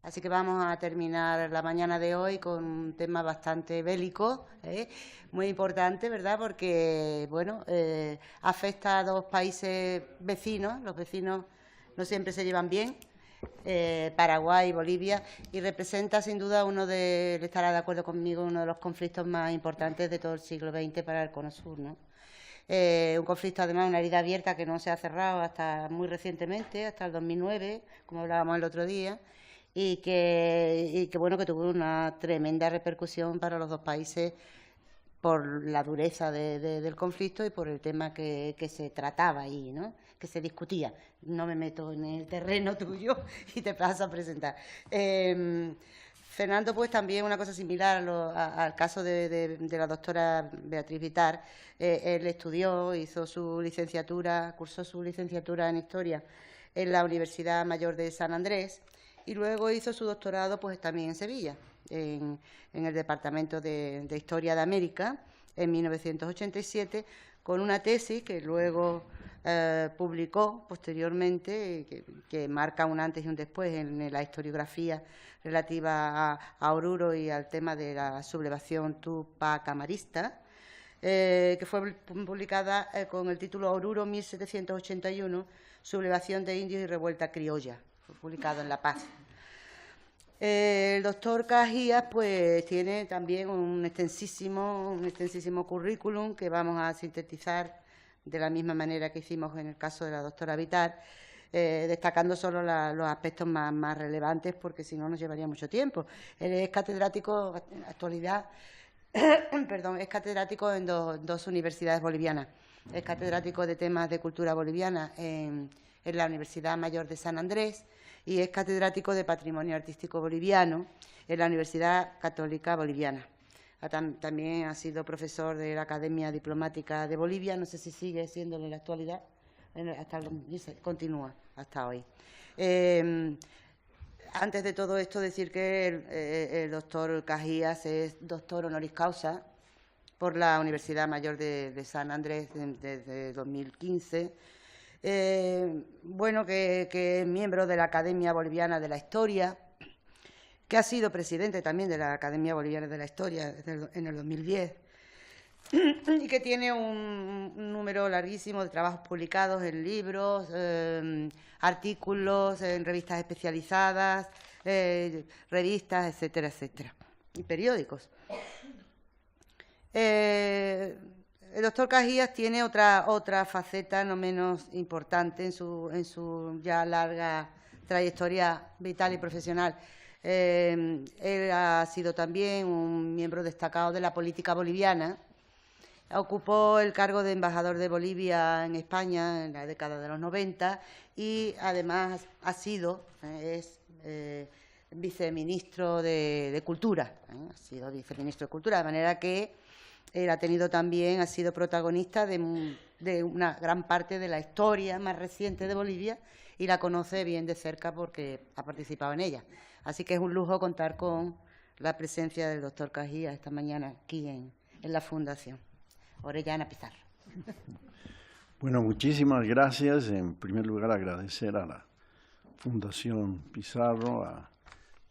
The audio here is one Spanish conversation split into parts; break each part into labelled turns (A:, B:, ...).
A: Así que vamos a terminar la mañana de hoy con un tema bastante bélico, muy importante, ¿verdad? Porque, bueno, afecta a dos países vecinos. Los vecinos no siempre se llevan bien, Paraguay y Bolivia, y representa sin duda él estará de acuerdo conmigo, uno de los conflictos más importantes de todo el siglo XX para el Cono Sur, ¿no? Un conflicto, además, una herida abierta que no se ha cerrado hasta muy recientemente, hasta el 2009, como hablábamos el otro día, bueno, que tuvo una tremenda repercusión para los dos países por la dureza del conflicto y por el tema que se trataba ahí, ¿no? Que se discutía. No me meto en el terreno tuyo y te paso a presentar. Fernando, pues también una cosa similar al caso de la doctora Beatriz Vitar. Él estudió, hizo su licenciatura, cursó su licenciatura en Historia en la Universidad Mayor de San Andrés y luego hizo su doctorado pues también en Sevilla, en el Departamento de Historia de América, en 1987, con una tesis que luego publicó posteriormente, que marca un antes y un después en la historiografía relativa a Oruro y al tema de la sublevación tupacamarista, que fue publicada con el título Oruro 1781, sublevación de indios y revuelta criolla. Fue publicado en La Paz. El doctor Cajías pues tiene también un extensísimo currículum que vamos a sintetizar de la misma manera que hicimos en el caso de la doctora Vitar, destacando solo los aspectos más relevantes, porque si no nos llevaría mucho tiempo. Él es catedrático, en la actualidad, perdón, es catedrático en dos universidades bolivianas. Es catedrático de temas de cultura boliviana en la Universidad Mayor de San Andrés y es catedrático de Patrimonio Artístico Boliviano en la Universidad Católica Boliviana. También ha sido profesor de la Academia Diplomática de Bolivia, no sé si sigue siéndolo en la actualidad, continúa hasta hoy. Antes de todo esto, decir que el doctor Cajías es doctor honoris causa por la Universidad Mayor de San Andrés desde 2015. Bueno, que es miembro de la Academia Boliviana de la Historia, que ha sido presidente también de la Academia Boliviana de la Historia en el 2010, y que tiene un número larguísimo de trabajos publicados en libros, artículos, en revistas especializadas, revistas, etcétera, etcétera, y periódicos. El doctor Cajías tiene otra faceta no menos importante en su ya larga trayectoria vital y profesional. Él ha sido también un miembro destacado de la política boliviana. Ocupó el cargo de embajador de Bolivia en España en la década de los 90 y además es viceministro de Cultura. Ha sido viceministro de Cultura, de manera que él ha sido protagonista de una gran parte de la historia más reciente de Bolivia y la conoce bien de cerca porque ha participado en ella. Así que es un lujo contar con la presencia del doctor Cajías esta mañana aquí en la Fundación. Orellana Pizarro.
B: Bueno, muchísimas gracias. En primer lugar, agradecer a la Fundación Pizarro, a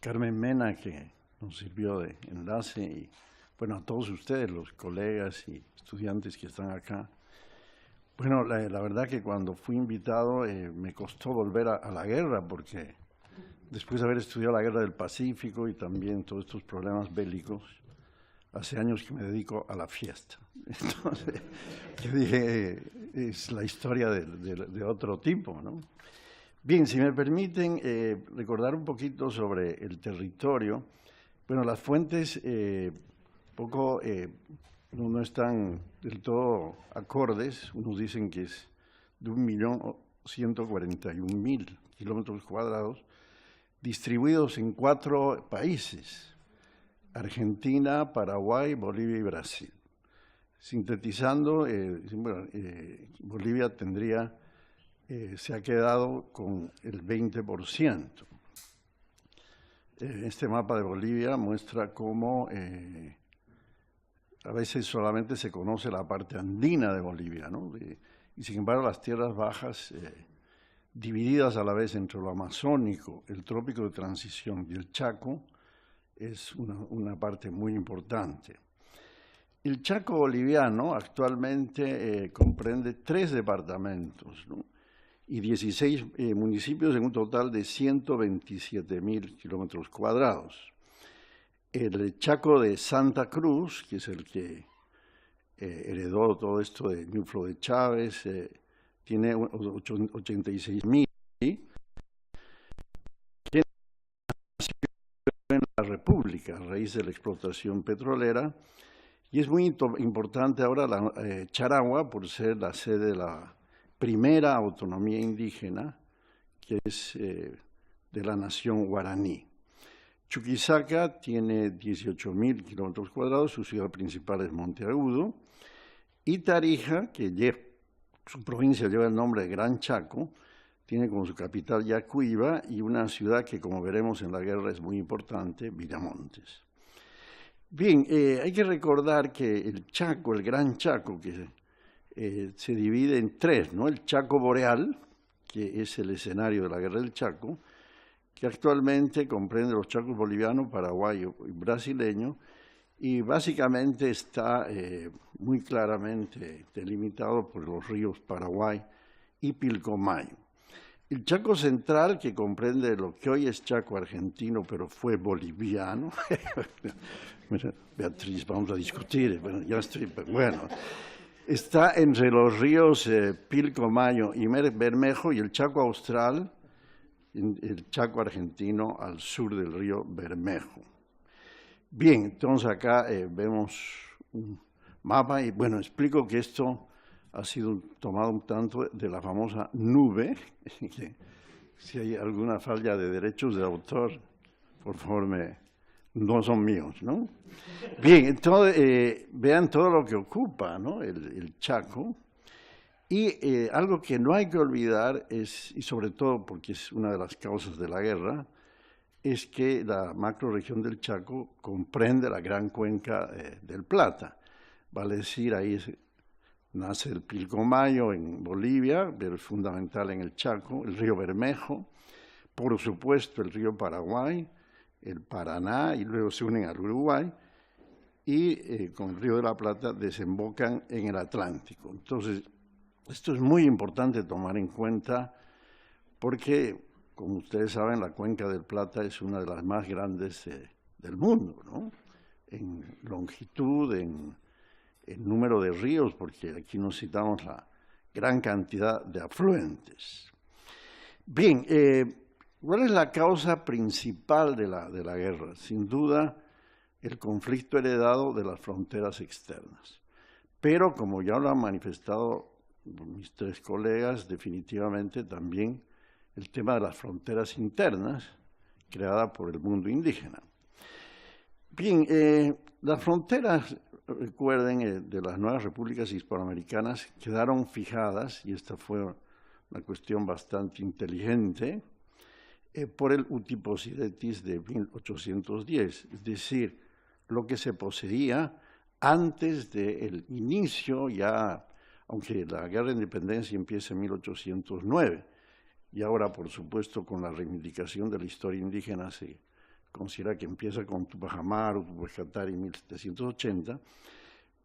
B: Carmen Mena, que nos sirvió de enlace, y bueno, a todos ustedes, los colegas y estudiantes que están acá. Bueno, la verdad que cuando fui invitado me costó volver a la guerra, porque después de haber estudiado la guerra del Pacífico y también todos estos problemas bélicos, hace años que me dedico a la fiesta. Entonces, yo dije, es la historia de otro tipo, ¿no? Bien, si me permiten recordar un poquito sobre el territorio. Bueno, las fuentes no están del todo acordes. Unos dicen que es de 1.141.000 kilómetros cuadrados, distribuidos en 4 países: Argentina, Paraguay, Bolivia y Brasil. Sintetizando, Bolivia se ha quedado con el 20%. Este mapa de Bolivia muestra cómo a veces solamente se conoce la parte andina de Bolivia, ¿no? Y sin embargo las tierras bajas divididas a la vez entre lo amazónico, el trópico de transición y el Chaco, es una parte muy importante. El Chaco boliviano actualmente comprende 3 departamentos, ¿no? Y 16 municipios en un total de 127.000 kilómetros cuadrados. El Chaco de Santa Cruz, que es el que heredó todo esto de Ñuflo de Chávez, tiene 86.000, que nació en la República a raíz de la explotación petrolera, y es muy importante ahora Charagua por ser la sede de la primera autonomía indígena, que es de la nación guaraní. Chuquisaca tiene 18.000 kilómetros cuadrados, su ciudad principal es Monteagudo, y Tarija, su provincia lleva el nombre de Gran Chaco, tiene como su capital Yacuiba y una ciudad que, como veremos en la guerra, es muy importante, Viramontes. Bien, hay que recordar que el Chaco, el Gran Chaco, que se divide en 3, ¿no? El Chaco Boreal, que es el escenario de la guerra del Chaco, que actualmente comprende los chacos boliviano, paraguayo y brasileño, y básicamente está muy claramente delimitado por los ríos Paraguay y Pilcomayo. El Chaco Central, que comprende lo que hoy es Chaco argentino, pero fue boliviano. Beatriz, vamos a discutir. Bueno, está entre los ríos Pilcomayo y Bermejo y el Chaco Austral, el Chaco argentino al sur del río Bermejo. Bien, entonces acá vemos un mapa y bueno, explico que esto ha sido tomado un tanto de la famosa nube, que si hay alguna falla de derechos de autor, por favor, no son míos, ¿no? Bien, entonces vean todo lo que ocupa, ¿no? el Chaco. Y algo que no hay que olvidar es, y sobre todo porque es una de las causas de la guerra, es que la macrorregión del Chaco comprende la gran cuenca del Plata. Vale decir, ahí nace el Pilcomayo en Bolivia, pero es fundamental en el Chaco, el río Bermejo, por supuesto el río Paraguay, el Paraná, y luego se unen al Uruguay, y con el río de la Plata desembocan en el Atlántico. Entonces, esto es muy importante tomar en cuenta porque, como ustedes saben, la cuenca del Plata es una de las más grandes del mundo, ¿no? En longitud, en número de ríos, porque aquí nos citamos la gran cantidad de afluentes. Bien, ¿cuál es la causa principal de la guerra? Sin duda, el conflicto heredado de las fronteras externas. Pero, como ya lo han manifestado mis 3 colegas, definitivamente también el tema de las fronteras internas creada por el mundo indígena. Bien, las fronteras, recuerden, de las nuevas repúblicas hispanoamericanas quedaron fijadas, y esta fue una cuestión bastante inteligente, por el Utiposidetis de 1810, es decir, lo que se poseía antes del inicio, ya, aunque la guerra de independencia empieza en 1809, y ahora, por supuesto, con la reivindicación de la historia indígena se considera que empieza con Tupac Amaru, Tupac Katari en 1780,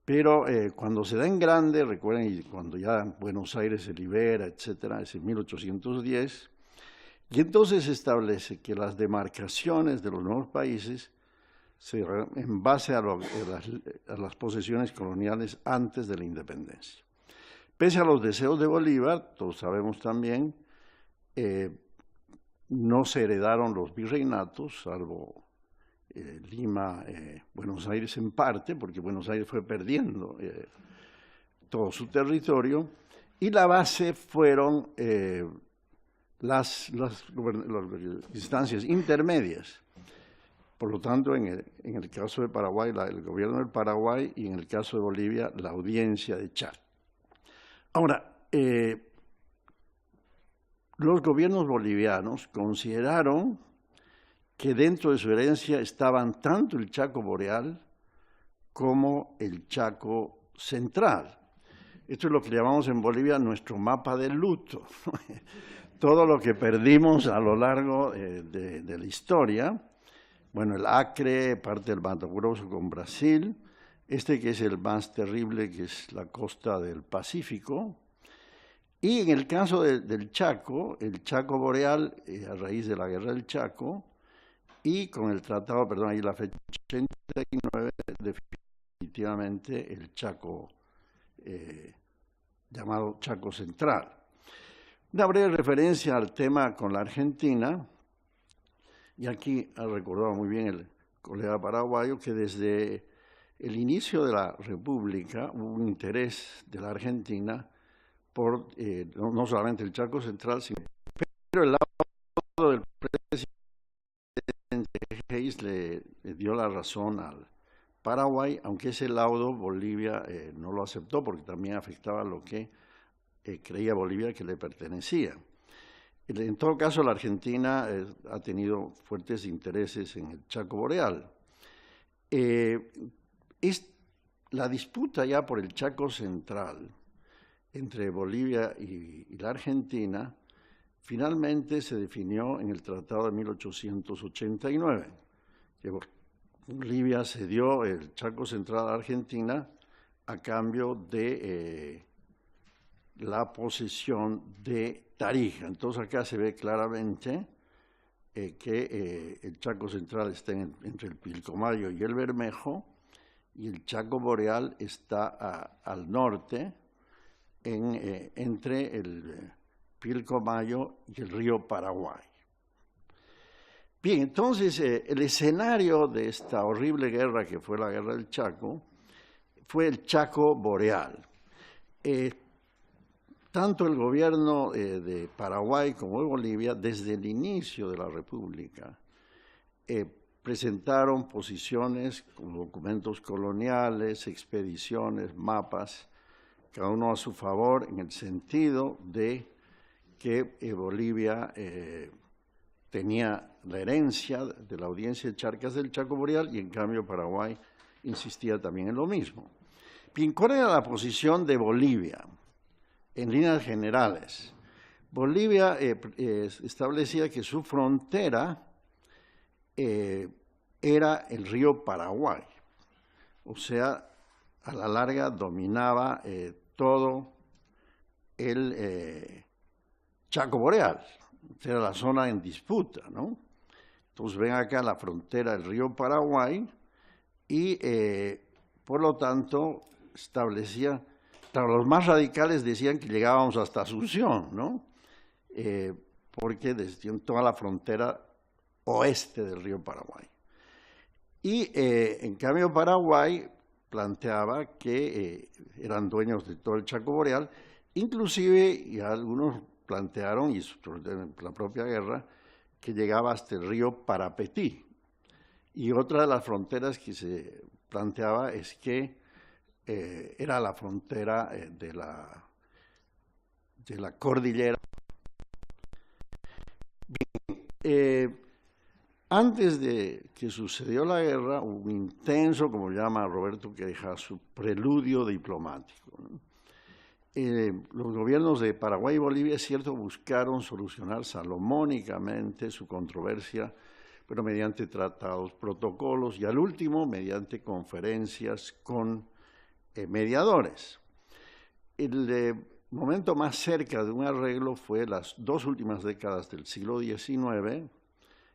B: pero cuando se da en grande, recuerden, y cuando ya Buenos Aires se libera, etcétera, es en 1810, y entonces se establece que las demarcaciones de los nuevos países en base a las posesiones coloniales antes de la independencia. Pese a los deseos de Bolívar, todos sabemos también, no se heredaron los virreinatos, salvo Lima, Buenos Aires en parte, porque Buenos Aires fue perdiendo todo su territorio, y la base fueron las instancias intermedias. Por lo tanto, en el caso de Paraguay, el gobierno del Paraguay, y en el caso de Bolivia, la audiencia de Char. Ahora, los gobiernos bolivianos consideraron que dentro de su herencia estaban tanto el Chaco Boreal como el Chaco Central. Esto es lo que llamamos en Bolivia nuestro mapa del luto. Todo lo que perdimos a lo largo de la historia. Bueno, el Acre, parte del Mato Grosso con Brasil, este que es el más terrible, que es la costa del Pacífico. Y en el caso del Chaco, el Chaco boreal, a raíz de la guerra del Chaco, y con el tratado, perdón, ahí la fecha 89, definitivamente el Chaco llamado Chaco Central. Una breve referencia al tema con la Argentina, y aquí ha recordado muy bien el colega paraguayo que desde el inicio de la República hubo un interés de la Argentina por no solamente el Chaco Central, sino pero el lado del presidente Hayes le dio la razón al Paraguay, aunque ese laudo Bolivia no lo aceptó porque también afectaba lo que creía Bolivia que le pertenecía. En todo caso, la Argentina ha tenido fuertes intereses en el Chaco boreal. La disputa ya por el Chaco Central entre Bolivia y la Argentina finalmente se definió en el Tratado de 1889, que Bolivia cedió el Chaco Central a la Argentina a cambio de la posesión de Tarija. Entonces acá se ve claramente que el Chaco Central está entre el Pilcomayo y el Bermejo, y el Chaco boreal está al norte, entre el Pilcomayo y el río Paraguay. Bien, entonces el escenario de esta horrible guerra que fue la guerra del Chaco fue el Chaco boreal. Tanto el gobierno de Paraguay como de Bolivia, desde el inicio de la República, presentaron posiciones con documentos coloniales, expediciones, mapas, cada uno a su favor, en el sentido de que Bolivia tenía la herencia de la audiencia de Charcas del Chaco boreal y en cambio Paraguay insistía también en lo mismo. Bien, ¿cuál era la posición de Bolivia? En líneas generales, Bolivia establecía que su frontera era el río Paraguay, o sea, a la larga dominaba todo el Chaco boreal, era la zona en disputa, ¿no? Entonces ven acá la frontera del río Paraguay y por lo tanto establecía, los más radicales decían que llegábamos hasta Asunción, ¿no? Porque decían toda la frontera oeste del río Paraguay. Y en cambio Paraguay planteaba que eran dueños de todo el Chaco boreal, inclusive y algunos plantearon, y en la propia guerra, que llegaba hasta el río Parapetí. Y otra de las fronteras que se planteaba es que era la frontera de la cordillera. Bien, antes de que sucedió la guerra, hubo un intenso, como llama Roberto Queijazo, preludio diplomático, ¿no? Los gobiernos de Paraguay y Bolivia, es cierto, buscaron solucionar salomónicamente su controversia, pero mediante tratados, protocolos y al último mediante conferencias con mediadores. El momento más cerca de un arreglo fue las dos últimas décadas del siglo XIX,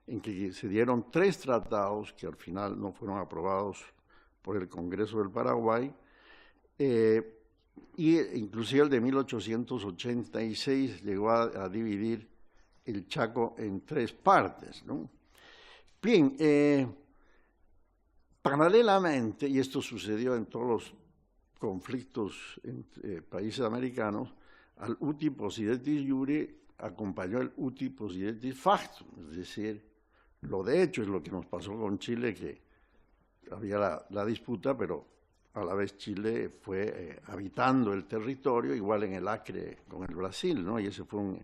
B: en que se dieron 3 tratados que al final no fueron aprobados por el Congreso del Paraguay, y inclusive el de 1886 llegó a dividir el Chaco en 3 partes, ¿no? Bien, paralelamente, y esto sucedió en todos los conflictos entre países americanos, al uti possidetis iure acompañó el uti possidetis factum, es decir, lo de hecho es lo que nos pasó con Chile, que había la disputa, pero a la vez Chile fue habitando el territorio, igual en el Acre con el Brasil, ¿no? Y ese fue un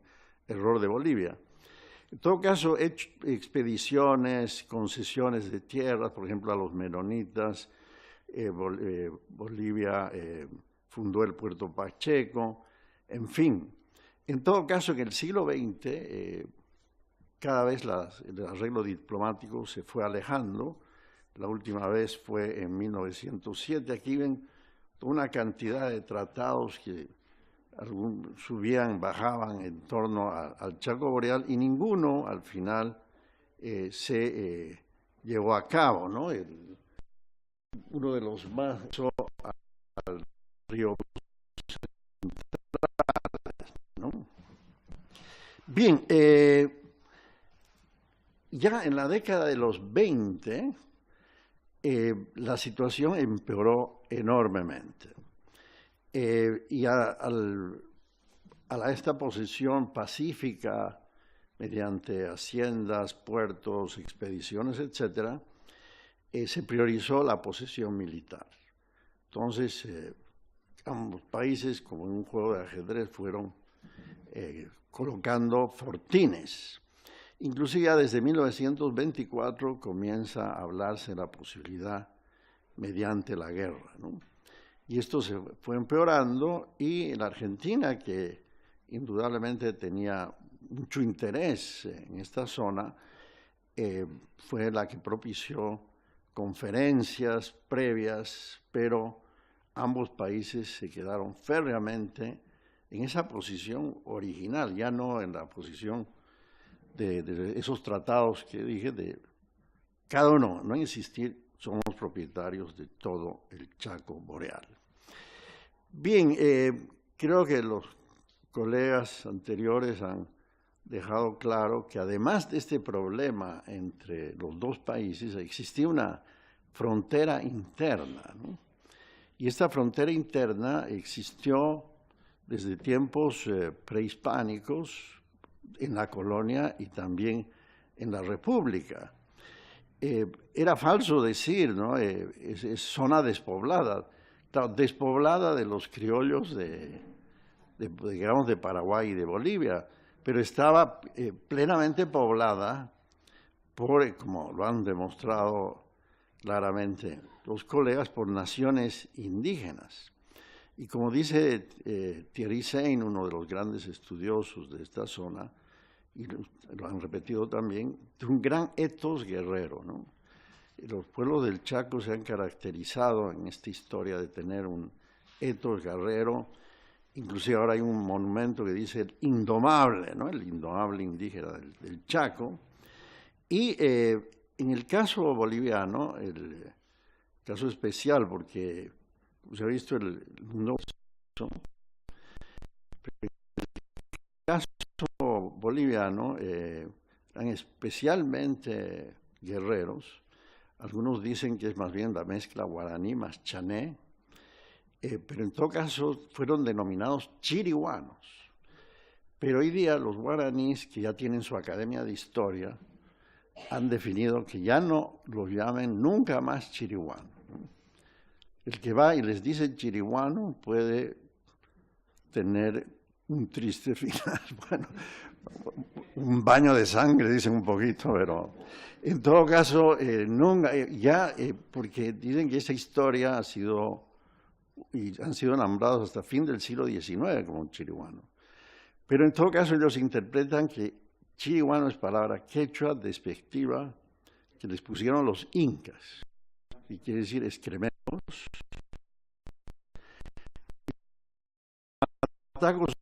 B: error de Bolivia. En todo caso, expediciones, concesiones de tierras, por ejemplo, a los menonitas, Bolivia fundó el Puerto Pacheco, en fin. En todo caso, en el siglo XX, cada vez el arreglo diplomático se fue alejando. La última vez fue en 1907. Aquí ven una cantidad de tratados que subían, bajaban en torno al Chaco Boreal y ninguno al final se llevó a cabo, ¿no? Uno de los más al río Central, ¿no? Bien, ya en la década de los 20, la situación empeoró enormemente. Y a esta posición pacífica, mediante haciendas, puertos, expediciones, etcétera, se priorizó la posesión militar. Entonces, ambos países, como en un juego de ajedrez, fueron colocando fortines. Inclusive ya desde 1924 comienza a hablarse de la posibilidad mediante la guerra, ¿no? Y esto se fue empeorando y la Argentina, que indudablemente tenía mucho interés en esta zona, fue la que propició conferencias previas, pero ambos países se quedaron férreamente en esa posición original, ya no en la posición de esos tratados que dije, de cada uno, no insistir, somos propietarios de todo el Chaco Boreal. Bien, creo que los colegas anteriores han dejado claro que además de este problema entre los dos países, existía una frontera interna, ¿no? Y esta frontera interna existió desde tiempos prehispánicos en la colonia y también en la República. Era falso decir, ¿no? Es zona despoblada, despoblada de los criollos digamos, de Paraguay y de Bolivia, pero estaba plenamente poblada por, como lo han demostrado claramente los colegas, por naciones indígenas. Y como dice Thierry Seine, uno de los grandes estudiosos de esta zona, y lo han repetido también, de un gran etos guerrero, ¿no? Los pueblos del Chaco se han caracterizado en esta historia de tener un etos guerrero. Inclusive ahora hay un monumento que dice el indomable, ¿no? El indomable indígena del Chaco. Y en el caso boliviano, el caso especial, porque se ha visto el mundo, el caso boliviano eran especialmente guerreros. Algunos dicen que es más bien la mezcla guaraní más chané, pero en todo caso fueron denominados chiriguanos. Pero hoy día los guaraníes, que ya tienen su academia de historia, han definido que ya no los llamen nunca más chiriguano, ¿no? El que va y les dice chiriguano puede tener un triste final. Bueno, un baño de sangre, dicen un poquito, pero en todo caso, nunca, porque dicen que esa historia ha sido, y han sido nombrados hasta fin del siglo XIX como chiriguano. Pero en todo caso ellos interpretan que chiriguano es palabra quechua despectiva que les pusieron los incas, y quiere decir excrementos. Tacos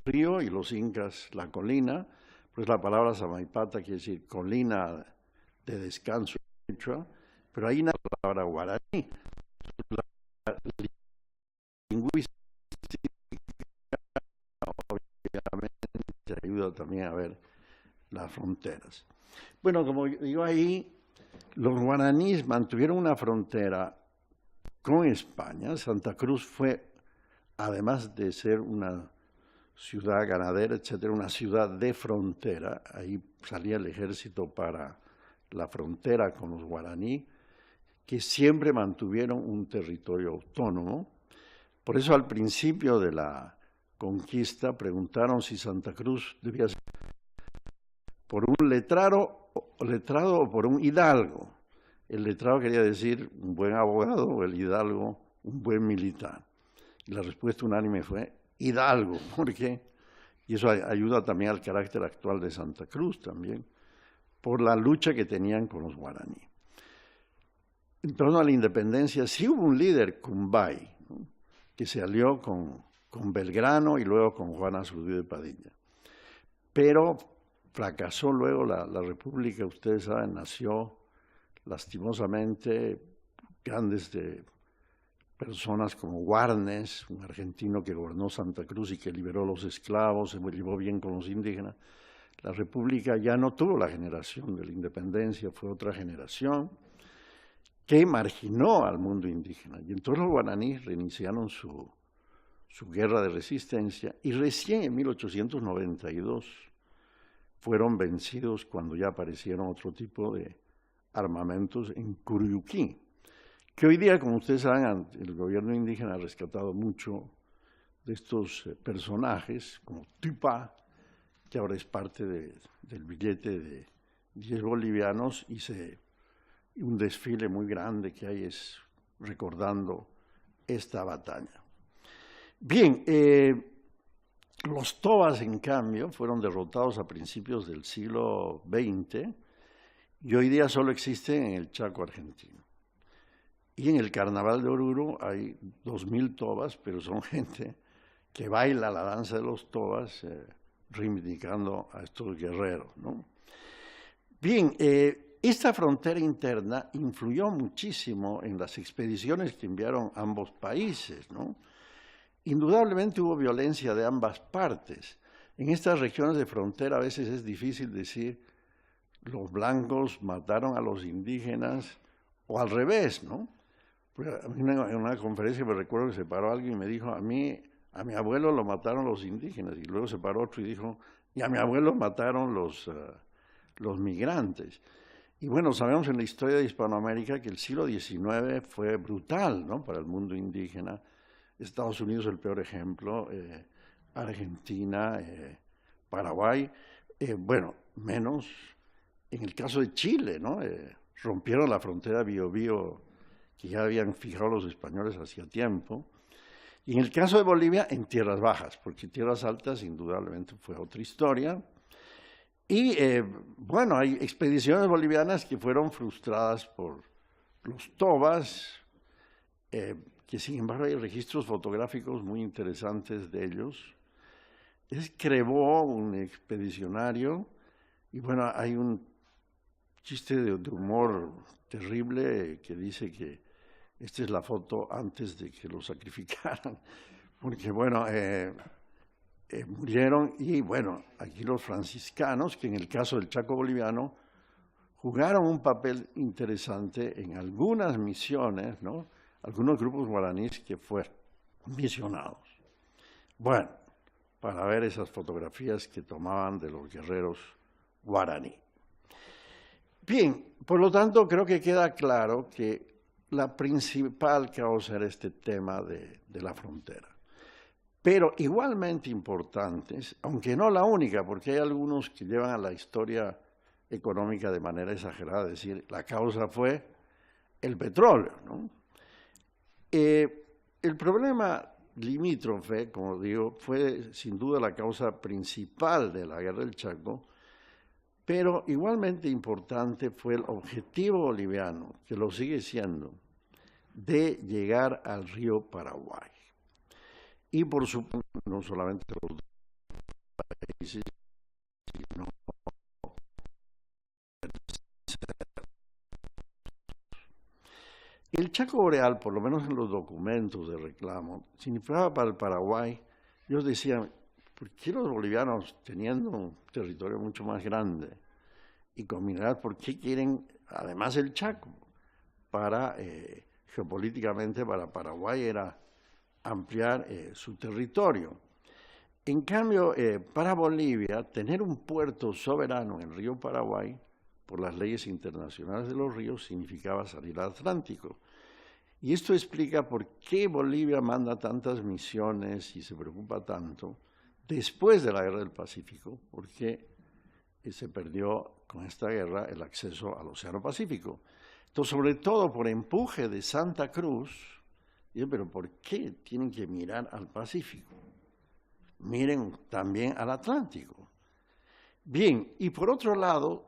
B: río y los incas la colina, pues la palabra samaipata quiere decir colina de descanso, pero ahí nace la palabra guaraní. La lingüística obviamente ayuda también a ver las fronteras. Bueno, como digo ahí, los guaraníes mantuvieron una frontera con España. Santa Cruz fue, además de ser una ciudad ganadera, etcétera, una ciudad de frontera. Ahí salía el ejército para la frontera con los guaraní, que siempre mantuvieron un territorio autónomo. Por eso al principio de la conquista, preguntaron si Santa Cruz debía ser por un letrado o por un hidalgo. El letrado quería decir un buen abogado, o el hidalgo un buen militar. Y la respuesta unánime fue hidalgo. ¿Por qué? Y eso ayuda también al carácter actual de Santa Cruz también, por la lucha que tenían con los guaraní. En torno a la independencia, sí hubo un líder, Cumbay, ¿no?, que se alió con Belgrano y luego con Juan Azurduy de Padilla. Pero fracasó luego la república, ustedes saben, nació lastimosamente grandes personas como Warnes, un argentino que gobernó Santa Cruz y que liberó a los esclavos, se llevó bien con los indígenas. La república ya no tuvo la generación de la independencia, fue otra generación que marginó al mundo indígena. Y entonces los guaraníes reiniciaron su guerra de resistencia y recién en 1892 fueron vencidos cuando ya aparecieron otro tipo de armamentos en Curuyuquí, que hoy día, como ustedes saben, el gobierno indígena ha rescatado mucho de estos personajes, como Tupa, que ahora es parte del billete de 10 bolivianos, y un desfile muy grande que hay es recordando esta batalla. Bien, los tobas, en cambio, fueron derrotados a principios del siglo XX y hoy día solo existen en el Chaco argentino. Y en el Carnaval de Oruro hay 2000 tobas, pero son gente que baila la danza de los tobas, reivindicando a estos guerreros, ¿no? Bien, esta frontera interna influyó muchísimo en las expediciones que enviaron ambos países, ¿no? Indudablemente hubo violencia de ambas partes. En estas regiones de frontera a veces es difícil decir los blancos mataron a los indígenas o al revés, ¿no? Pues en una conferencia me recuerdo que se paró alguien y me dijo, a mi abuelo lo mataron los indígenas, y luego se paró otro y dijo, y a mi abuelo mataron los migrantes. Y bueno, sabemos en la historia de Hispanoamérica que el siglo XIX fue brutal, ¿no?, para el mundo indígena. Estados Unidos el peor ejemplo, Argentina, Paraguay, bueno, menos en el caso de Chile, ¿no? Rompieron la frontera Biobío que ya habían fijado los españoles hacía tiempo. Y en el caso de Bolivia, en tierras bajas, porque tierras altas indudablemente fue otra historia. Y bueno, hay expediciones bolivianas que fueron frustradas por los tobas, que sin embargo hay registros fotográficos muy interesantes de ellos. Es Crevó, un expedicionario, y bueno, hay un chiste de humor terrible que dice que esta es la foto antes de que lo sacrificaran, porque bueno, murieron. Y bueno, aquí los franciscanos, que en el caso del Chaco boliviano, jugaron un papel interesante en algunas misiones, ¿no?, algunos grupos guaraníes que fueron misionados. Bueno, para ver esas fotografías que tomaban de los guerreros guaraní. Bien, por lo tanto, creo que queda claro que la principal causa era este tema de la frontera. Pero igualmente importantes, aunque no la única, porque hay algunos que llevan a la historia económica de manera exagerada, es decir, la causa fue el petróleo, ¿no? El problema limítrofe, como digo, fue sin duda la causa principal de la guerra del Chaco, pero igualmente importante fue el objetivo boliviano, que lo sigue siendo, de llegar al río Paraguay. Y por supuesto, no solamente los países, sino el Chaco Boreal, por lo menos en los documentos de reclamo, significaba para el Paraguay. Ellos decían, ¿por qué los bolivianos, teniendo un territorio mucho más grande y con mineral, por qué quieren además el Chaco? Geopolíticamente para Paraguay era ampliar su territorio. En cambio, para Bolivia, tener un puerto soberano en el río Paraguay, por las leyes internacionales de los ríos, significaba salir al Atlántico. Y esto explica por qué Bolivia manda tantas misiones y se preocupa tanto después de la Guerra del Pacífico, porque se perdió con esta guerra el acceso al Océano Pacífico. Entonces, sobre todo por empuje de Santa Cruz, digo, pero ¿por qué tienen que mirar al Pacífico? Miren también al Atlántico. Bien, y por otro lado,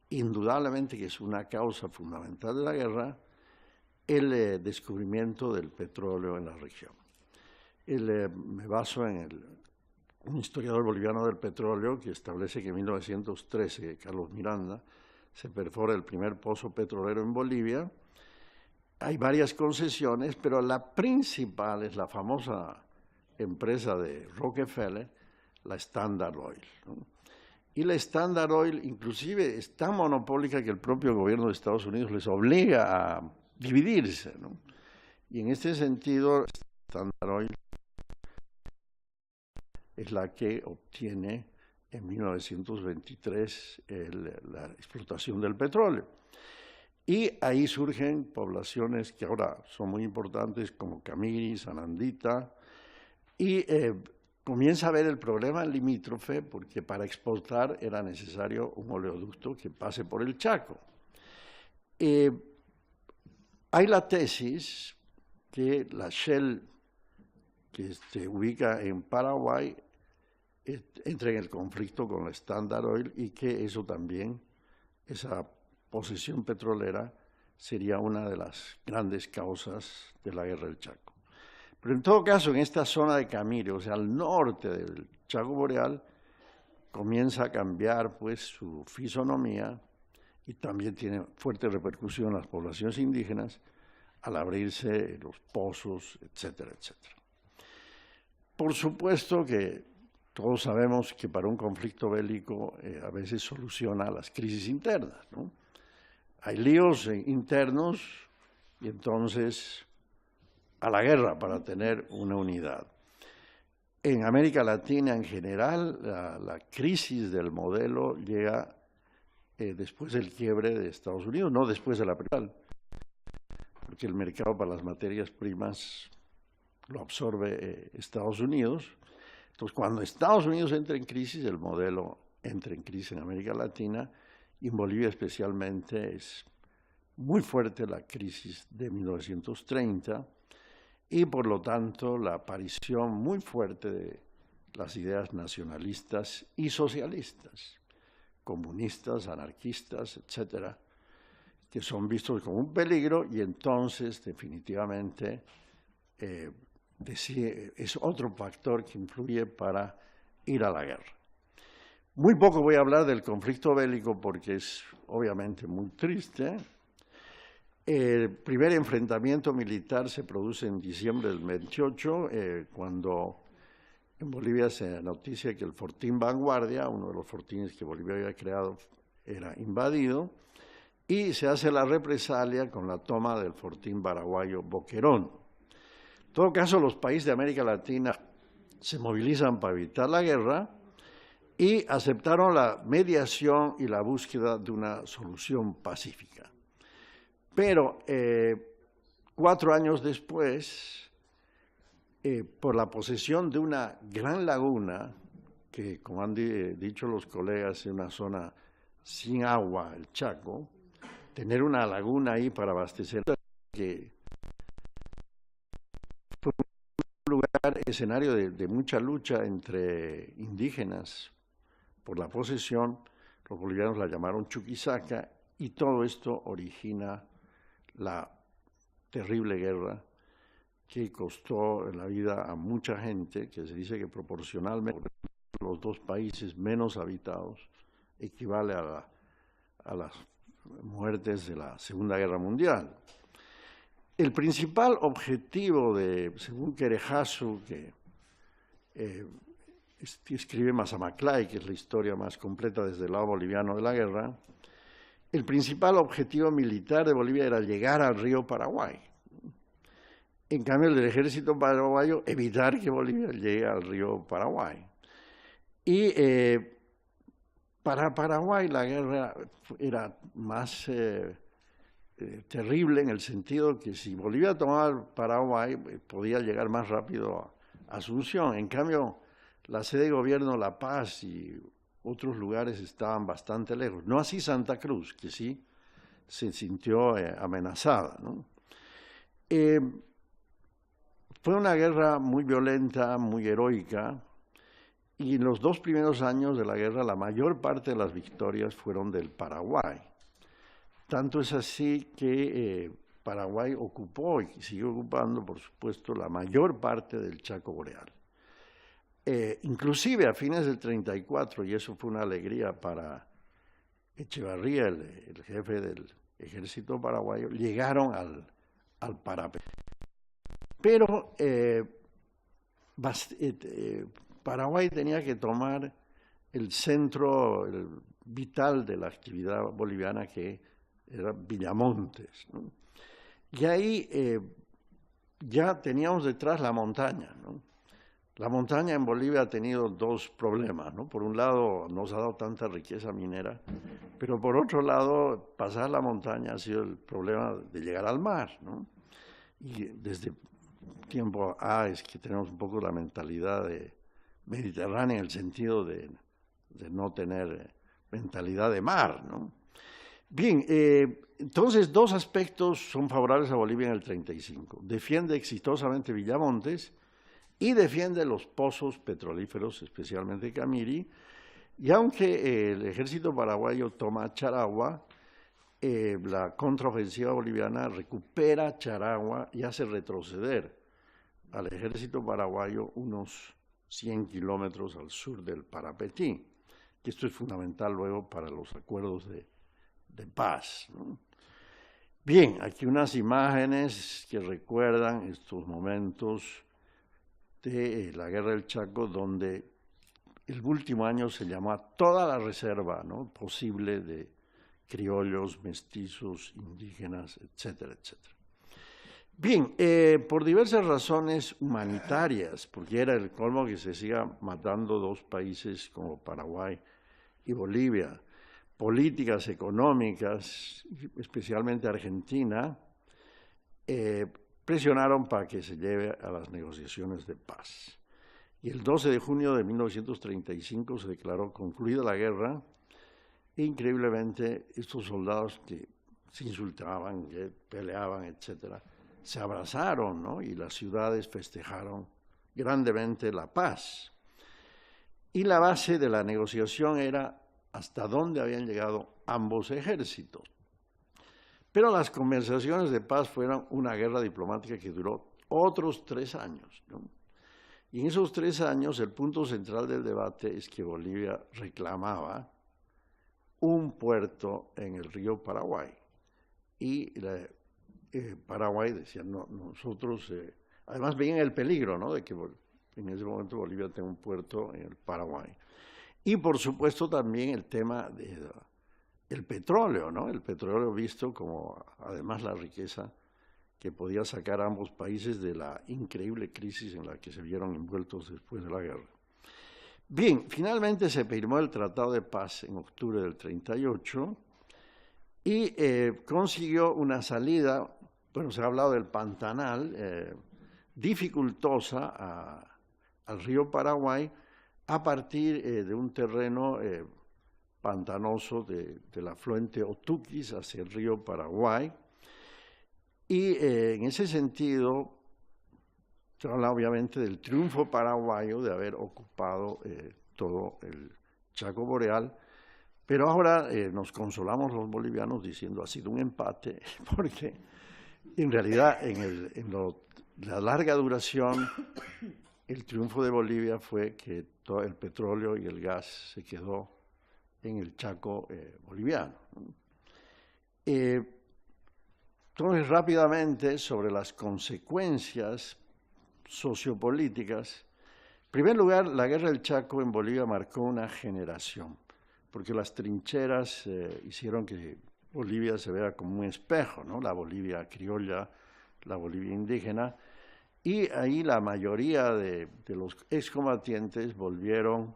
B: indudablemente que es una causa fundamental de la guerra, el descubrimiento del petróleo en la región. Me baso en un historiador boliviano del petróleo que establece que en 1913, Carlos Miranda, se perfora el primer pozo petrolero en Bolivia. Hay varias concesiones, pero la principal es la famosa empresa de Rockefeller, la Standard Oil, ¿no? Y la Standard Oil inclusive es tan monopólica que el propio gobierno de Estados Unidos les obliga a dividirse, ¿no? Y en este sentido, Standard Oil es la que obtiene en 1923 la explotación del petróleo. Y ahí surgen poblaciones que ahora son muy importantes como Camiri, Sanandita, y comienza a ver el problema limítrofe porque para exportar era necesario un oleoducto que pase por el Chaco. Hay la tesis que la Shell, que se ubica en Paraguay, entra en el conflicto con la Standard Oil y que eso también, esa posesión petrolera, sería una de las grandes causas de la guerra del Chaco. Pero en todo caso, en esta zona de Camiri, o sea, al norte del Chaco Boreal, comienza a cambiar pues su fisonomía y también tiene fuerte repercusión en las poblaciones indígenas al abrirse los pozos, etcétera, etcétera. Por supuesto que todos sabemos que para un conflicto bélico a veces soluciona las crisis internas, ¿no? Hay líos internos y entonces a la guerra para tener una unidad. En América Latina en general, la crisis del modelo llega después del quiebre de Estados Unidos, no después de la primera, porque el mercado para las materias primas lo absorbe Estados Unidos. Entonces, cuando Estados Unidos entra en crisis, el modelo entra en crisis en América Latina y en Bolivia especialmente es muy fuerte la crisis de 1930 y por lo tanto la aparición muy fuerte de las ideas nacionalistas y socialistas, comunistas, anarquistas, etcétera, que son vistos como un peligro y entonces definitivamente es otro factor que influye para ir a la guerra. Muy poco voy a hablar del conflicto bélico porque es obviamente muy triste. El primer enfrentamiento militar se produce en diciembre del 28, cuando en Bolivia se noticia que el Fortín Vanguardia, uno de los fortines que Bolivia había creado, era invadido, y se hace la represalia con la toma del fortín paraguayo Boquerón. En todo caso, los países de América Latina se movilizan para evitar la guerra y aceptaron la mediación y la búsqueda de una solución pacífica. Pero 4 años después, por la posesión de una gran laguna, que como han dicho los colegas, es una zona sin agua, el Chaco, tener una laguna ahí para abastecer, que fue un lugar, escenario de mucha lucha entre indígenas por la posesión, los bolivianos la llamaron Chuquisaca, y todo esto origina la terrible guerra que costó la vida a mucha gente, que se dice que proporcionalmente los dos países menos habitados equivale a las muertes de la Segunda Guerra Mundial. El principal objetivo según Querejasu, que escribe Mazamaclay, que es la historia más completa desde el lado boliviano de la guerra, el principal objetivo militar de Bolivia era llegar al río Paraguay. En cambio, el del ejército paraguayo, evitar que Bolivia llegue al río Paraguay. Y para Paraguay la guerra era más terrible en el sentido que si Bolivia tomaba el Paraguay, podía llegar más rápido a Asunción. En cambio, la sede de gobierno, La Paz y otros lugares estaban bastante lejos. No así Santa Cruz, que sí se sintió amenazada, ¿no? Fue una guerra muy violenta, muy heroica, y en los 2 primeros años de la guerra la mayor parte de las victorias fueron del Paraguay. Tanto es así que Paraguay ocupó y sigue ocupando, por supuesto, la mayor parte del Chaco Boreal. Inclusive a fines del 34, y eso fue una alegría para Echevarría, el jefe del ejército paraguayo, llegaron al Parape. Pero Paraguay tenía que tomar el centro vital de la actividad boliviana, que era Villamontes, ¿no? Y ahí ya teníamos detrás la montaña, ¿no? La montaña en Bolivia ha tenido 2 problemas, ¿no? Por un lado, nos ha dado tanta riqueza minera, pero por otro lado, pasar la montaña ha sido el problema de llegar al mar, ¿no? Y desde tiempo es que tenemos un poco la mentalidad mediterránea en el sentido de no tener mentalidad de mar, ¿no? Bien, entonces 2 aspectos son favorables a Bolivia en el 35. Defiende exitosamente Villamontes y defiende los pozos petrolíferos, especialmente Camiri, y aunque el ejército paraguayo toma Charagua, la contraofensiva boliviana recupera Charagua y hace retroceder al ejército paraguayo unos 100 kilómetros al sur del Parapetí, que esto es fundamental luego para los acuerdos de paz, ¿no? Bien, aquí unas imágenes que recuerdan estos momentos de la Guerra del Chaco, donde el último año se llamó a toda la reserva, ¿no?, posible de criollos, mestizos, indígenas, etcétera, etcétera. Bien, por diversas razones humanitarias, porque era el colmo que se siga matando 2 países como Paraguay y Bolivia, políticas económicas, especialmente Argentina, presionaron para que se lleve a las negociaciones de paz. Y el 12 de junio de 1935 se declaró concluida la guerra, e increíblemente estos soldados que se insultaban, que peleaban, etcétera, se abrazaron, ¿no? Y las ciudades festejaron grandemente la paz. Y la base de la negociación era hasta dónde habían llegado ambos ejércitos. Pero las conversaciones de paz fueron una guerra diplomática que duró otros 3 años, ¿no? Y en esos 3 años el punto central del debate es que Bolivia reclamaba un puerto en el río Paraguay. Y Paraguay decía, no, nosotros, además veían el peligro, ¿no?, de que en ese momento Bolivia tenga un puerto en el Paraguay. Y por supuesto también el tema del petróleo, ¿no?, el petróleo visto como además la riqueza que podía sacar a ambos países de la increíble crisis en la que se vieron envueltos después de la guerra. Bien, finalmente se firmó el Tratado de Paz en octubre del 38 y consiguió una salida, bueno, se ha hablado del Pantanal, dificultosa al río Paraguay a partir de un terreno pantanoso del afluente Otuquis hacia el río Paraguay. Y en ese sentido, se habla obviamente del triunfo paraguayo de haber ocupado todo el Chaco Boreal, pero ahora nos consolamos los bolivianos diciendo ha sido un empate, porque en realidad en la larga duración el triunfo de Bolivia fue que todo el petróleo y el gas se quedó en el Chaco boliviano. Entonces, rápidamente, sobre las consecuencias sociopolíticas. En primer lugar, la Guerra del Chaco en Bolivia marcó una generación, porque las trincheras hicieron que Bolivia se vea como un espejo, ¿no?, la Bolivia criolla, la Bolivia indígena, y ahí la mayoría de los excombatientes volvieron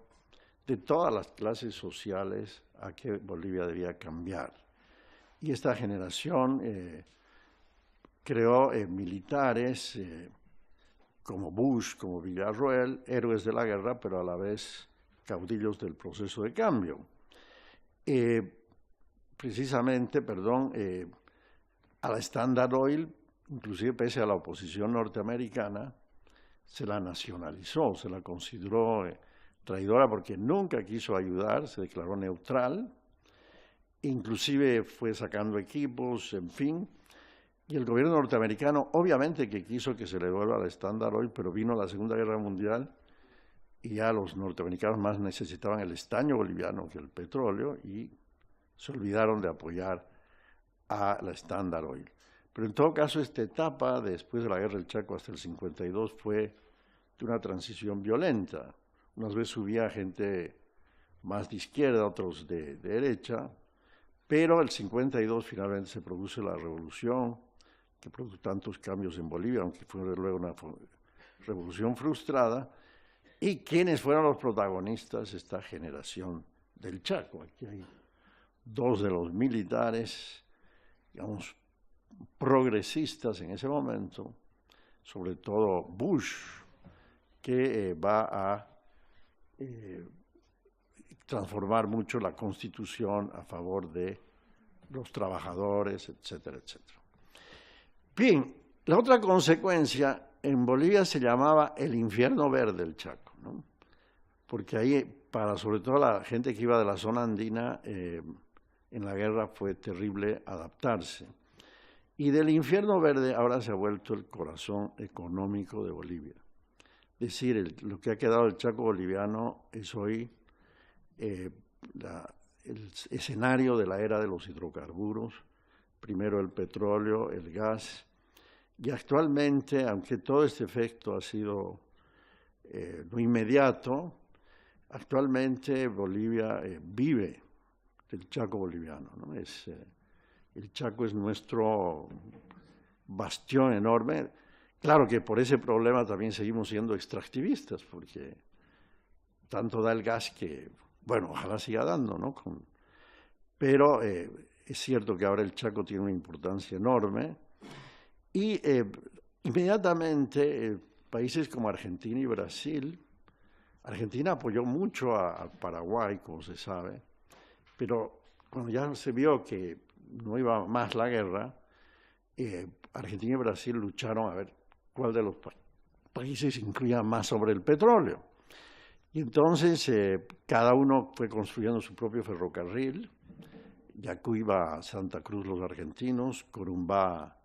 B: de todas las clases sociales a que Bolivia debía cambiar. Y esta generación creó militares como Bush, como Villarroel, héroes de la guerra, pero a la vez caudillos del proceso de cambio. Precisamente, a la Standard Oil, inclusive pese a la oposición norteamericana, se la nacionalizó, se la consideró traidora porque nunca quiso ayudar, se declaró neutral, inclusive fue sacando equipos, en fin. Y el gobierno norteamericano obviamente que quiso que se le devuelva la Standard Oil, pero vino la Segunda Guerra Mundial y ya los norteamericanos más necesitaban el estaño boliviano que el petróleo y se olvidaron de apoyar a la Standard Oil. Pero en todo caso, esta etapa, después de la Guerra del Chaco hasta el 52, fue de una transición violenta. Unas veces subía gente más de izquierda, otros de derecha, pero el 52 finalmente se produce la revolución, que produjo tantos cambios en Bolivia, aunque fue luego una revolución frustrada. ¿Y quiénes fueron los protagonistas? Esta generación del Chaco. Aquí hay dos de los militares, digamos, progresistas en ese momento, sobre todo Bush, que va a transformar mucho la Constitución a favor de los trabajadores, etcétera, etcétera. Bien, la otra consecuencia en Bolivia se llamaba el infierno verde del Chaco, ¿no? Porque ahí, para sobre todo la gente que iba de la zona andina, en la guerra fue terrible adaptarse. Y del infierno verde ahora se ha vuelto el corazón económico de Bolivia. Es decir, lo que ha quedado del Chaco boliviano es hoy el escenario de la era de los hidrocarburos, primero el petróleo, el gas, y actualmente, aunque todo este efecto ha sido no inmediato, actualmente Bolivia vive del Chaco boliviano, ¿no? El Chaco es nuestro bastión enorme. Claro que por ese problema también seguimos siendo extractivistas, porque tanto da el gas que, bueno, ojalá siga dando, ¿no? Pero es cierto que ahora el Chaco tiene una importancia enorme y inmediatamente países como Argentina y Brasil, Argentina apoyó mucho a Paraguay, como se sabe, pero cuando ya se vio que no iba más la guerra, Argentina y Brasil lucharon a ver cuál de los países incluía más sobre el petróleo. Y entonces cada uno fue construyendo su propio ferrocarril. Yacuiba a Santa Cruz los argentinos, Corumbá,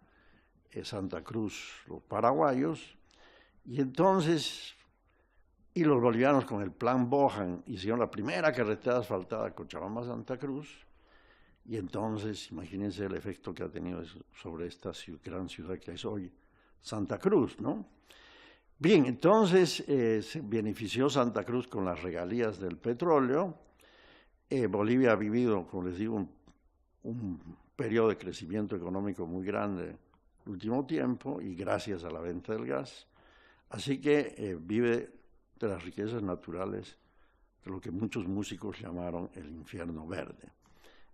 B: Santa Cruz los paraguayos. Y entonces, y los bolivianos con el plan Bohan hicieron la primera carretera asfaltada Cochabamba-Santa Cruz. Y entonces, imagínense el efecto que ha tenido sobre esta gran ciudad que es hoy Santa Cruz, ¿no? Bien, entonces se benefició Santa Cruz con las regalías del petróleo. Bolivia ha vivido, como les digo, un periodo de crecimiento económico muy grande en el último tiempo y gracias a la venta del gas. Así que vive de las riquezas naturales de lo que muchos músicos llamaron el infierno verde.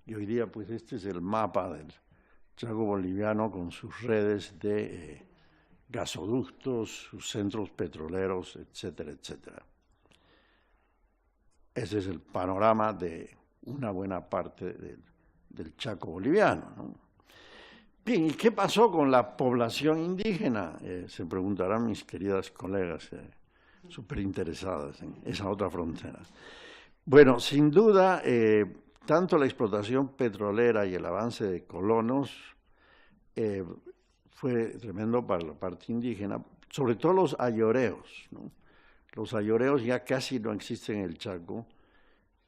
B: Y hoy día, pues, este es el mapa del Chaco boliviano con sus redes de gasoductos, sus centros petroleros, etcétera, etcétera. Ese es el panorama de una buena parte del Chaco boliviano, ¿no? Bien, ¿y qué pasó con la población indígena? Se preguntarán mis queridas colegas súper interesadas en esa otra frontera. Bueno, sin duda, tanto la explotación petrolera y el avance de colonos fue tremendo para la parte indígena, sobre todo los ayoreos, ¿no? Los ayoreos ya casi no existen en el Chaco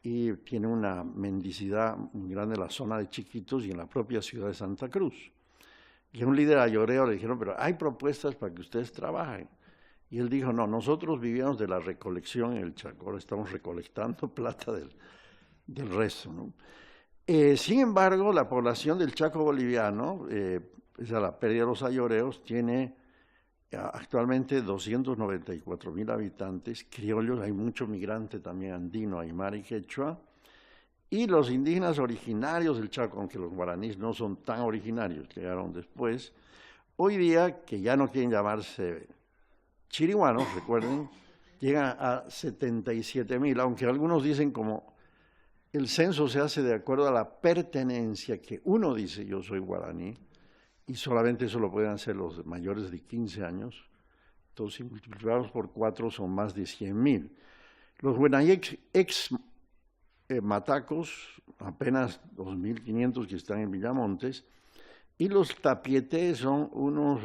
B: y tienen una mendicidad muy grande en la zona de Chiquitos y en la propia ciudad de Santa Cruz. Y a un líder ayoreo le dijeron, pero hay propuestas para que ustedes trabajen. Y él dijo, no, nosotros vivíamos de la recolección en el Chaco, ahora estamos recolectando plata del resto, ¿no? Sin embargo, la población del Chaco boliviano, pese a la pérdida de los ayoreos, tiene actualmente 294,000 habitantes, criollos, hay mucho migrante también andino, aymara y quechua, Y los indígenas originarios del Chaco, aunque los guaraníes no son tan originarios, llegaron después, hoy día, que ya no quieren llamarse chiriguanos, recuerden, llegan a 77.000, aunque algunos dicen como el censo se hace de acuerdo a la pertenencia, que uno dice yo soy guaraní, y solamente eso lo pueden hacer los mayores de 15 años, entonces si multiplicamos por 4 son más de 100.000. Los guaraní matacos, apenas 2.500 que están en Villamontes, y los tapietés son unos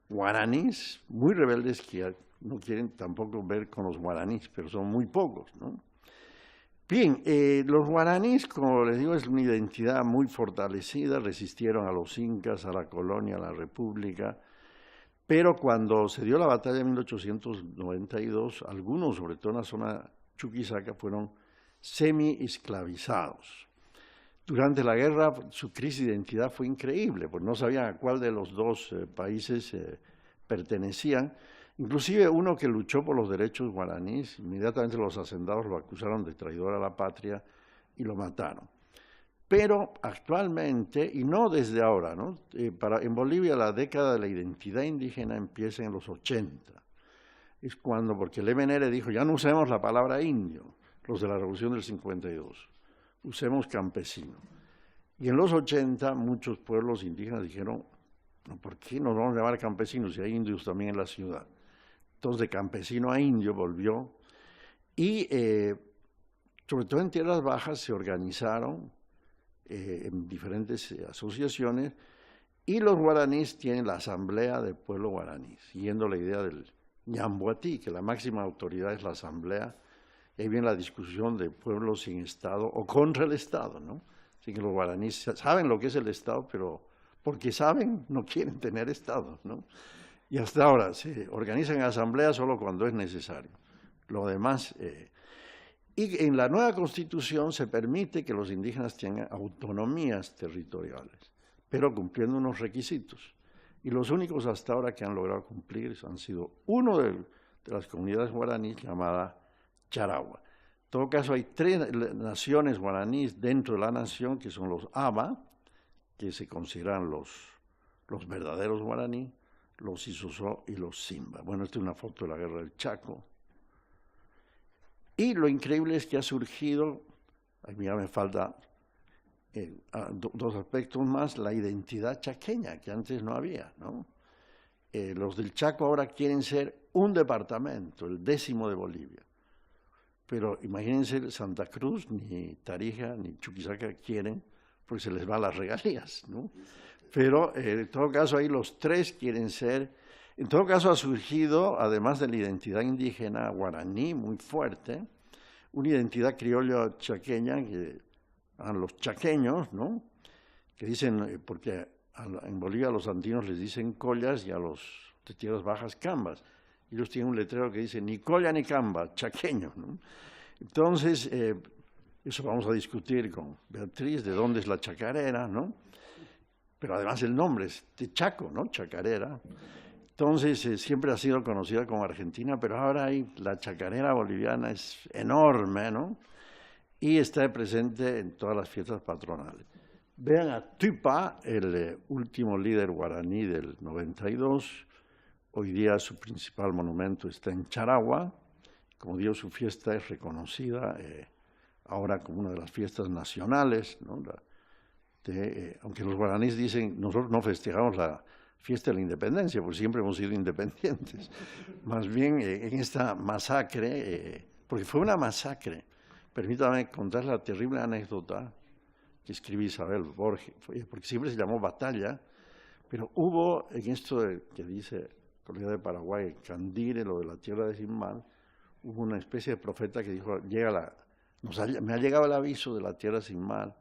B: guaraníes muy rebeldes que no quieren tampoco ver con los guaraníes, pero son muy pocos, ¿no? Bien, los guaraníes, como les digo, es una identidad muy fortalecida, resistieron a los incas, a la colonia, a la república, pero cuando se dio la batalla de 1892, algunos, sobre todo en la zona Chuquisaca, fueron semi-esclavizados. Durante la guerra su crisis de identidad fue increíble, pues no sabían a cuál de los dos países pertenecían. Inclusive uno que luchó por los derechos guaraníes, inmediatamente los hacendados lo acusaron de traidor a la patria y lo mataron. Pero actualmente, y no desde ahora, ¿no? En Bolivia la década de la identidad indígena empieza en los 80. Es cuando, porque el MNR dijo, ya no usemos la palabra indio, los de la Revolución del 52, usemos campesino. Y en los 80 muchos pueblos indígenas dijeron, ¿por qué nos vamos a llamar campesinos si hay indios también en la ciudad? Entonces de campesino a indio volvió y sobre todo en tierras bajas se organizaron en diferentes asociaciones y los guaraníes tienen la asamblea del pueblo guaraní, siguiendo la idea del ñambuatí, que la máxima autoridad es la asamblea. Y ahí viene la discusión de pueblos sin Estado o contra el Estado, ¿no? Así que los guaraníes saben lo que es el Estado, pero porque saben, no quieren tener Estado, ¿no? Y hasta ahora se organizan en asamblea solo cuando es necesario. Lo demás... y en la nueva Constitución se permite que los indígenas tengan autonomías territoriales, pero cumpliendo unos requisitos. Y los únicos hasta ahora que han logrado cumplir han sido uno de las comunidades guaraníes llamada Charagua. En todo caso, hay 3 naciones guaraníes dentro de la nación, que son los Aba, que se consideran los verdaderos guaraní, los Isozó y los Simba. Bueno, esta es una foto de la Guerra del Chaco. Y lo increíble es que ha surgido, a mí ya me falta 2 aspectos más, la identidad chaqueña, que antes no había, ¿no? Los del Chaco ahora quieren ser un departamento, el 10º de Bolivia. Pero imagínense, Santa Cruz, ni Tarija, ni Chuquisaca quieren, porque se les van las regalías, ¿no? Pero en todo caso ahí los 3 quieren ser. En todo caso ha surgido, además de la identidad indígena guaraní muy fuerte, una identidad criolla chaqueña, que a los chaqueños, ¿no? Que dicen, porque en Bolivia a los andinos les dicen collas y a los de tierras bajas cambas. Ellos tienen un letrero que dice ni colla ni camba, chaqueño, ¿no? Entonces, eso vamos a discutir con Beatriz, de dónde es la chacarera, ¿no? Pero además el nombre es de Chaco, ¿no? Chacarera. Entonces, siempre ha sido conocida como Argentina, pero ahora la chacarera boliviana es enorme, ¿no? Y está presente en todas las fiestas patronales. Vean a Tupa, el último líder guaraní del 92, hoy día su principal monumento está en Charagua. Como digo, su fiesta es reconocida ahora como una de las fiestas nacionales, ¿no? Aunque los guaraníes dicen, nosotros no festejamos la fiesta de la independencia, porque siempre hemos sido independientes. Más bien en esta masacre, porque fue una masacre. Permítame contar la terrible anécdota que escribí Isabel Borges, porque siempre se llamó batalla, pero hubo en esto que dice Comunidad de Paraguay, Candire, lo de la tierra de Simbal, hubo una especie de profeta que dijo, me ha llegado el aviso de la tierra sin mal.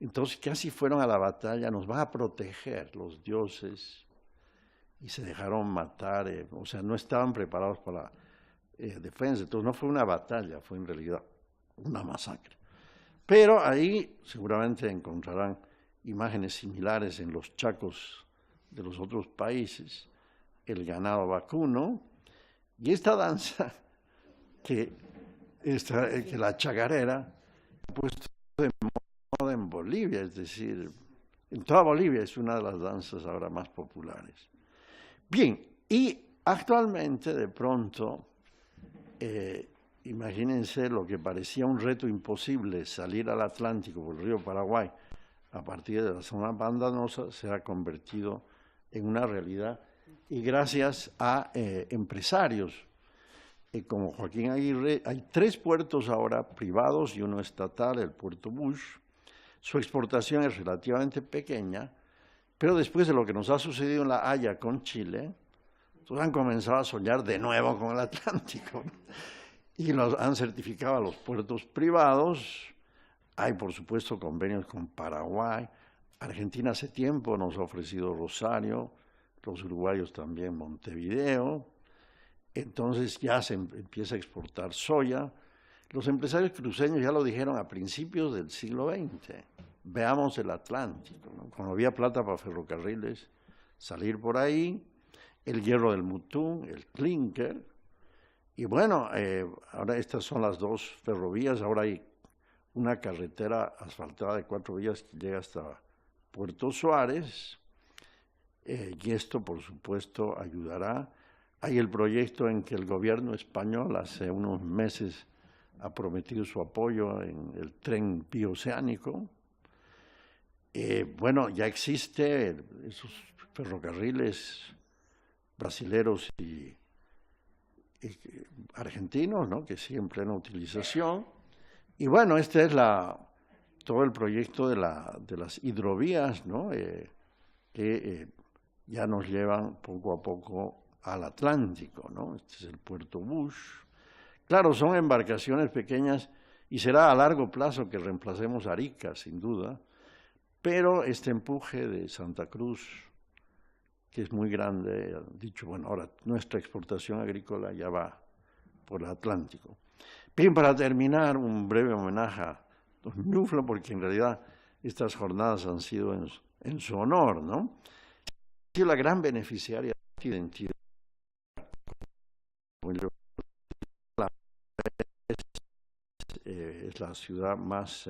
B: Entonces casi fueron a la batalla, nos van a proteger los dioses, y se dejaron matar, o sea, no estaban preparados para la defensa. Entonces no fue una batalla, fue en realidad una masacre. Pero ahí seguramente encontrarán imágenes similares en los chacos de los otros países, el ganado vacuno, y esta danza que la chacarera ha puesto Bolivia, es decir, en toda Bolivia es una de las danzas ahora más populares. Bien, y actualmente de pronto, imagínense lo que parecía un reto imposible, salir al Atlántico por el río Paraguay, a partir de la zona pantanosa, se ha convertido en una realidad, y gracias a empresarios como Joaquín Aguirre. Hay 3 puertos ahora privados y uno estatal, el puerto Bush. Su exportación es relativamente pequeña, pero después de lo que nos ha sucedido en La Haya con Chile, han comenzado a soñar de nuevo con el Atlántico y los han certificado a los puertos privados. Hay, por supuesto, convenios con Paraguay. Argentina hace tiempo nos ha ofrecido Rosario, los uruguayos también Montevideo. Entonces ya se empieza a exportar soya. Los empresarios cruceños ya lo dijeron a principios del siglo XX. Veamos el Atlántico, ¿no? Cuando había plata para ferrocarriles, salir por ahí, el hierro del Mutún, el clinker. Y bueno, ahora estas son las 2 ferrovías. Ahora hay una carretera asfaltada de 4 vías que llega hasta Puerto Suárez, y esto, por supuesto, ayudará. Hay el proyecto en que el gobierno español hace unos meses ha prometido su apoyo en el tren bioceánico. Bueno, ya existe esos ferrocarriles brasileros y argentinos, ¿no?, que siguen en plena utilización. Y bueno, este es todo el proyecto de las hidrovías, ¿no?, que ya nos llevan poco a poco al Atlántico, ¿no? Este es el puerto Bush. Claro, son embarcaciones pequeñas y será a largo plazo que reemplacemos Arica, sin duda, pero este empuje de Santa Cruz, que es muy grande, ha dicho, bueno, ahora nuestra exportación agrícola ya va por el Atlántico. Bien, para terminar, un breve homenaje a don Ñuflo, porque en realidad estas jornadas han sido en su honor, ¿no? Ha sido la gran beneficiaria de esta identidad. Es la ciudad más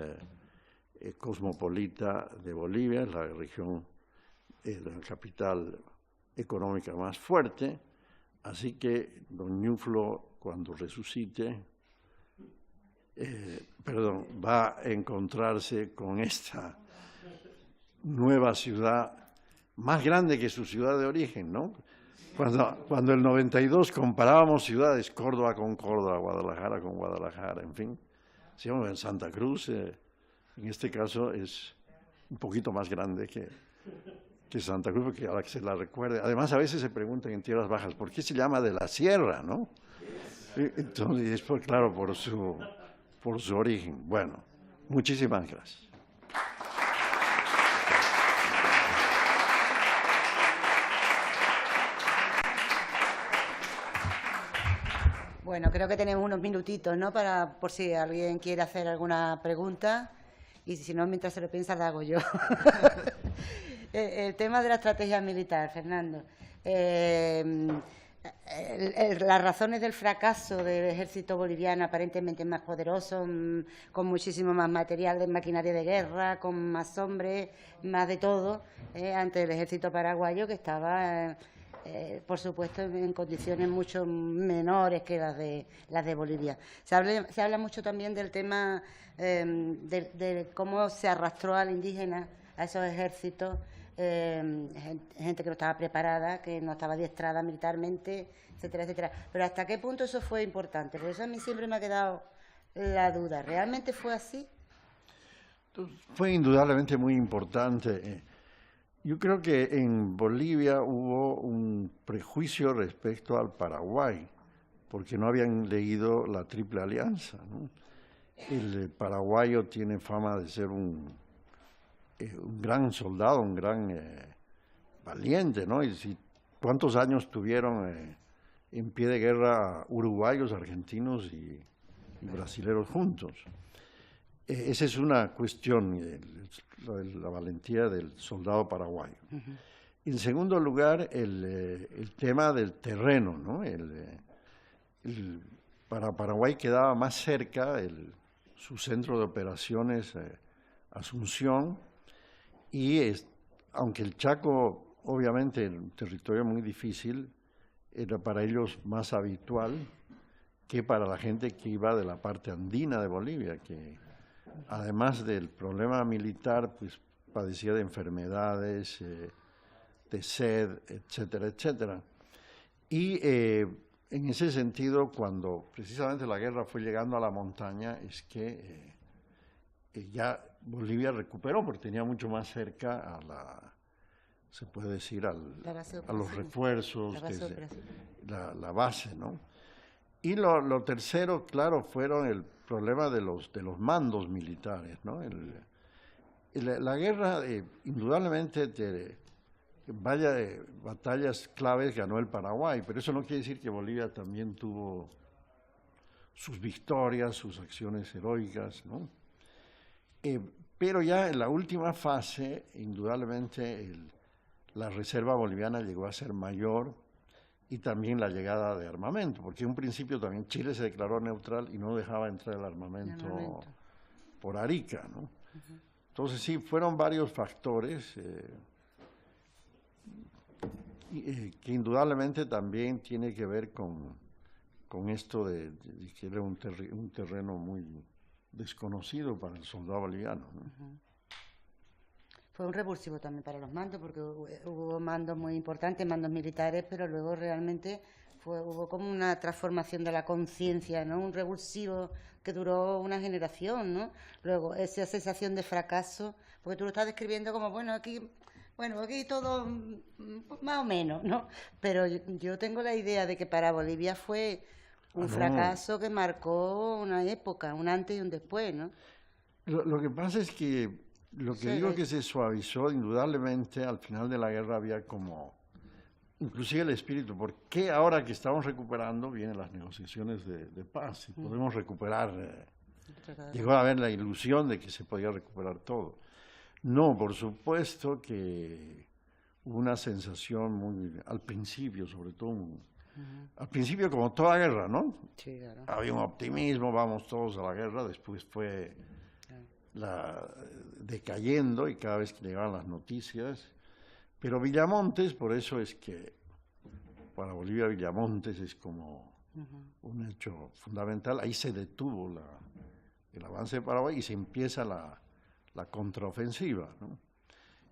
B: cosmopolita de Bolivia, es la región, la capital económica más fuerte, así que don Ñuflo, cuando resucite, va a encontrarse con esta nueva ciudad, más grande que su ciudad de origen, ¿no? Cuando el 92 comparábamos ciudades, Córdoba con Córdoba, Guadalajara con Guadalajara, en fin, decíamos en Santa Cruz, en este caso es un poquito más grande que Santa Cruz, porque ahora que se la recuerde. Además, a veces se preguntan en tierras bajas, ¿por qué se llama de la sierra, no? Entonces, es claro, por su origen. Bueno, muchísimas gracias.
A: Bueno, creo que tenemos unos minutitos, ¿no?, por si alguien quiere hacer alguna pregunta, y si no, mientras se lo piensa, la hago yo. El tema de la estrategia militar, Fernando. Las razones del fracaso del ejército boliviano, aparentemente más poderoso, con muchísimo más material de maquinaria de guerra, con más hombres, más de todo, ante el ejército paraguayo, que estaba, por supuesto, en condiciones mucho menores que las de Bolivia. Se habla mucho también del tema de cómo se arrastró al indígena a esos ejércitos, gente que no estaba preparada, que no estaba adiestrada militarmente, etcétera, etcétera. Pero ¿hasta qué punto eso fue importante? Por eso a mí siempre me ha quedado la duda. ¿Realmente fue así?
B: Fue indudablemente muy importante. Yo creo que en Bolivia hubo un prejuicio respecto al Paraguay, porque no habían leído la Triple Alianza, ¿no? El paraguayo tiene fama de ser un gran soldado, un gran valiente, ¿no? Y ¿cuántos años tuvieron en pie de guerra uruguayos, argentinos y brasileros juntos? Esa es una cuestión, la valentía del soldado paraguayo. Uh-huh. En segundo lugar, el tema del terreno, ¿no? Para Paraguay quedaba más cerca su centro de operaciones Asunción, y aunque el Chaco, obviamente, era un territorio muy difícil, era para ellos más habitual que para la gente que iba de la parte andina de Bolivia, que además del problema militar, pues padecía de enfermedades, de sed, etcétera, etcétera. Y en ese sentido, cuando precisamente la guerra fue llegando a la montaña, es que ya Bolivia recuperó, porque tenía mucho más cerca se puede decir, a los refuerzos, la base, ¿no? Y lo tercero, claro, fueron el problema de los mandos militares, ¿no? La guerra, indudablemente, vaya batallas claves ganó el Paraguay, pero eso no quiere decir que Bolivia también tuvo sus victorias, sus acciones heroicas, ¿no? Pero ya en la última fase, indudablemente, la reserva boliviana llegó a ser mayor, y también la llegada de armamento, porque en un principio también Chile se declaró neutral y no dejaba entrar el armamento por Arica, ¿no? Entonces sí, fueron varios factores que indudablemente también tiene que ver con esto de que era un terreno muy desconocido para el soldado boliviano, ¿no?
A: Fue un revulsivo también para los mandos, porque hubo mandos muy importantes, mandos militares, pero luego realmente hubo como una transformación de la conciencia, ¿no? Un revulsivo que duró una generación, ¿no? Luego, esa sensación de fracaso, porque tú lo estás describiendo como, bueno, aquí todo más o menos, ¿no? Pero yo tengo la idea de que para Bolivia fue un fracaso que marcó una época, un antes y un después, ¿no?
B: Lo que pasa es que lo que digo que se suavizó, indudablemente, al final de la guerra había como, inclusive el espíritu, porque ahora que estamos recuperando, vienen las negociaciones de paz y podemos recuperar, llegó a haber la ilusión de que se podía recuperar todo. No, por supuesto que hubo una sensación al principio, sobre todo, al principio como toda guerra, ¿no?
A: Sí, claro.
B: Había un optimismo, vamos todos a la guerra, después fue decayendo y cada vez que llegaban las noticias. Pero Villamontes, por eso es que para Bolivia Villamontes es como un hecho fundamental. Ahí se detuvo el avance de Paraguay y se empieza la contraofensiva, ¿no?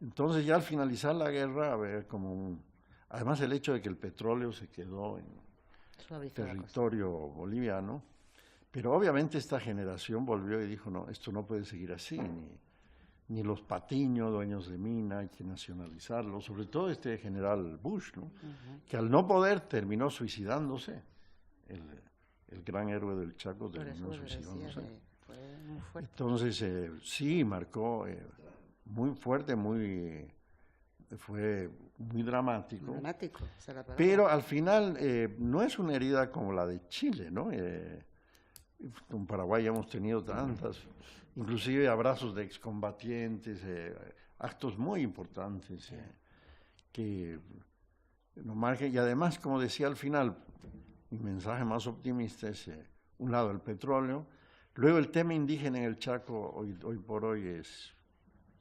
B: Entonces ya al finalizar la guerra había como además el hecho de que el petróleo se quedó en territorio boliviano. Pero obviamente esta generación volvió y dijo, no, esto no puede seguir así, ni los Patiño, dueños de mina, hay que nacionalizarlo, sobre todo este general Bush, ¿no? Que al no poder terminó suicidándose, el gran héroe del Chaco terminó suicidándose. Entonces sí, marcó muy fuerte, fue muy dramático. Pero al final no es una herida como la de Chile, ¿no? En Paraguay hemos tenido tantas, inclusive abrazos de excombatientes, actos muy importantes que nos marcan. Y además, como decía al final, mi mensaje más optimista es, un lado, el petróleo, luego el tema indígena en el Chaco, hoy por hoy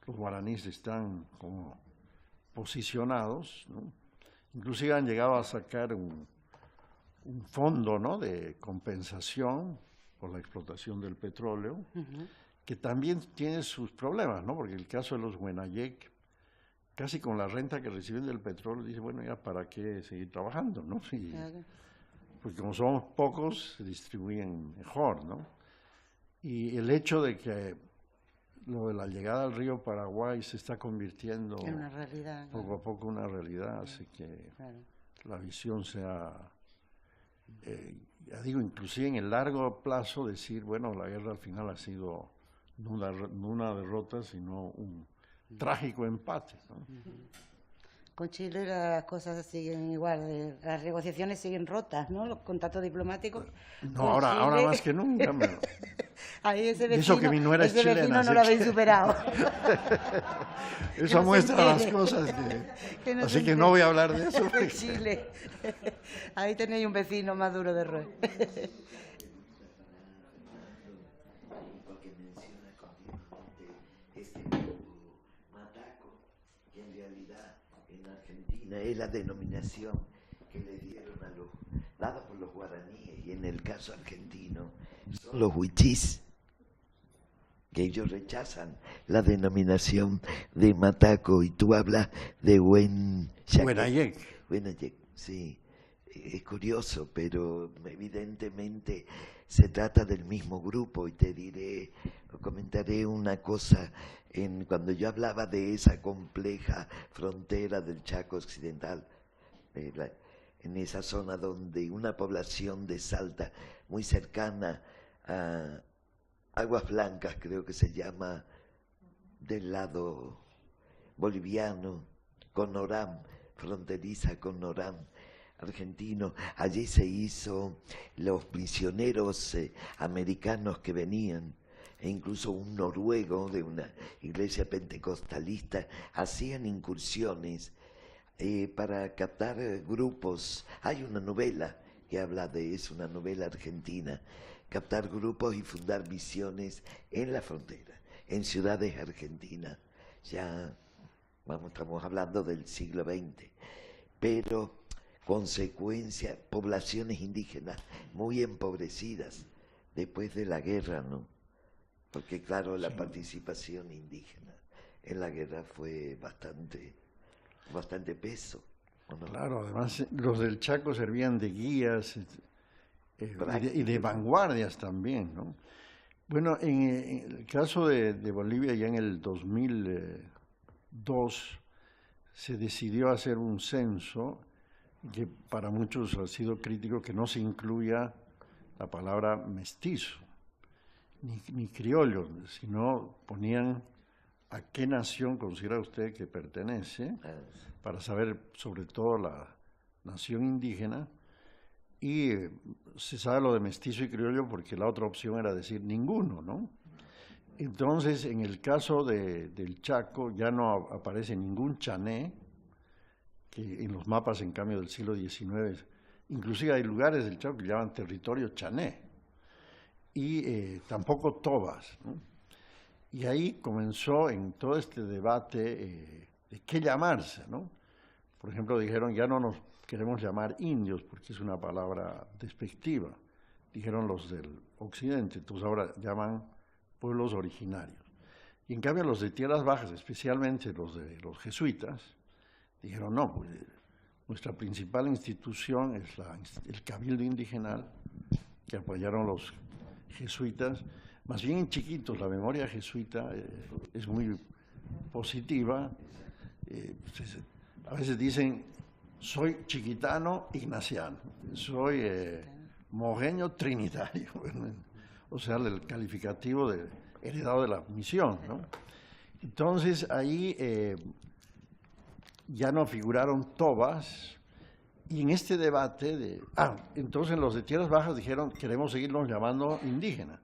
B: los guaraníes están como posicionados, ¿no? Inclusive han llegado a sacar un fondo, ¿no?, de compensación por la explotación del petróleo, que también tiene sus problemas, ¿no? Porque el caso de los Huenayec, casi con la renta que reciben del petróleo, dice, bueno, ya para qué seguir trabajando, ¿no? Porque como somos pocos, se distribuyen mejor, ¿no? Y el hecho de que lo de la llegada al río Paraguay se está convirtiendo
A: en una realidad,
B: poco a poco una realidad, hace que la visión sea, ya digo, inclusive en el largo plazo decir, bueno, la guerra al final ha sido no una derrota, sino un trágico empate, ¿no?
A: Con Chile las cosas siguen igual, las negociaciones siguen rotas, ¿no? Los contactos diplomáticos.
B: No, ahora más que nunca.
A: Ahí ese vecino,
B: eso que mi nuera es chilena.
A: Ese vecino no lo habéis superado.
B: Eso muestra las cosas. Así que no voy a hablar de eso.
A: De Chile. Ahí tenéis un vecino más duro de roer.
C: Porque menciona continuamente este que en realidad en Argentina es la denominación que le dieron a los, dada por los guaraníes, y en el caso argentino son los huichís, que ellos rechazan la denominación de Mataco, y tú hablas de
B: Huenayec.
C: Huenayec, sí. Es curioso, pero evidentemente se trata del mismo grupo, y te diré, comentaré una cosa. Cuando yo hablaba de esa compleja frontera del Chaco Occidental, en esa zona donde una población de Salta muy cercana a Aguas Blancas, creo que se llama, del lado boliviano, con Orán, fronteriza con Orán, argentino. Allí se hizo los prisioneros americanos que venían, e incluso un noruego de una iglesia pentecostalista, hacían incursiones para captar grupos. Hay una novela que habla de eso, una novela argentina, captar grupos y fundar misiones en la frontera, en ciudades argentinas. Ya estamos hablando del siglo XX, pero consecuencia, poblaciones indígenas muy empobrecidas después de la guerra, ¿no? Porque claro, la participación indígena en la guerra fue bastante peso, ¿o no?
B: Claro, además los del Chaco servían de guías y de vanguardias también, ¿no? Bueno, en el caso de Bolivia, ya en el 2002 se decidió hacer un censo que para muchos ha sido crítico, que no se incluya la palabra mestizo ni criollo, sino ponían a qué nación considera usted que pertenece, para saber sobre todo la nación indígena. Y se sabe lo de mestizo y criollo porque la otra opción era decir ninguno, ¿no? Entonces, en el caso del Chaco ya no aparece ningún chané, que en los mapas, en cambio, del siglo XIX, inclusive hay lugares del Chaco que llaman territorio chané, y tampoco tobas, ¿no? Y ahí comenzó en todo este debate de qué llamarse, ¿no? Por ejemplo, dijeron, ya no nos queremos llamar indios porque es una palabra despectiva, dijeron los del occidente, entonces ahora llaman pueblos originarios. Y en cambio los de tierras bajas, especialmente los de los jesuitas, dijeron, no, pues nuestra principal institución es el Cabildo Indigenal, que apoyaron los jesuitas, más bien en chiquitos. La memoria jesuita es muy positiva. A veces dicen, soy chiquitano ignaciano, soy mojeño trinitario, o sea, el calificativo heredado de la misión, ¿no? Entonces ahí ya no figuraron tobas, y en este debate entonces los de tierras bajas dijeron, queremos seguirnos llamando indígenas,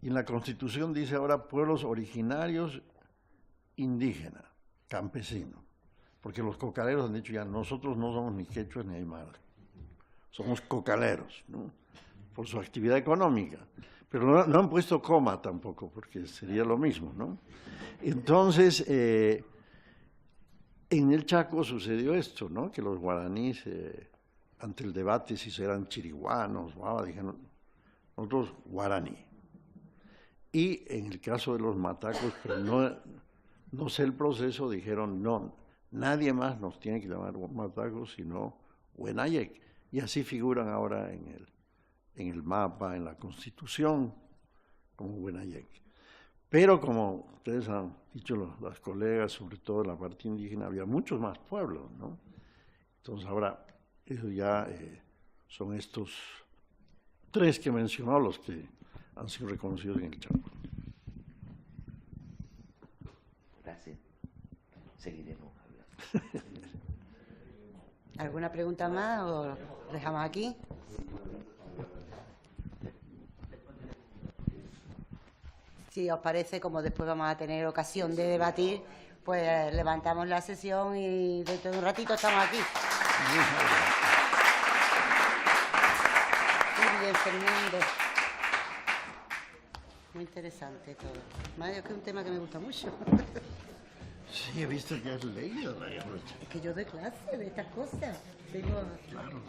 B: y en la Constitución dice ahora pueblos originarios indígenas, campesinos, porque los cocaleros han dicho ya, nosotros no somos ni quechuas ni aymaras, somos cocaleros, ¿no? Por su actividad económica, pero no han puesto coma tampoco, porque sería lo mismo, ¿no? Entonces, en el Chaco sucedió esto, ¿no? Que los guaraníes, ante el debate si eran chiriguanos, dijeron, nosotros guaraní. Y en el caso de los matacos, pero no sé el proceso, dijeron, no, nadie más nos tiene que llamar matacos, sino Huenayec. Y así figuran ahora en el mapa, en la Constitución, como Huenayec. Pero como ustedes han dicho, las colegas, sobre todo en la parte indígena, había muchos más pueblos, ¿no? Entonces ahora, eso ya son estos tres que mencionó los que han sido reconocidos en el Chaco.
C: Gracias. Seguiremos hablando.
A: ¿Alguna pregunta más o dejamos aquí? Si os parece, como después vamos a tener ocasión de debatir, pues levantamos la sesión y dentro de un ratito estamos aquí. Muy bien, Fernando. Muy interesante todo. Madre, es que es un tema que me gusta mucho.
B: Sí, he visto que has leído la guerra china.
A: Es que yo doy clase de estas cosas.
B: Claro.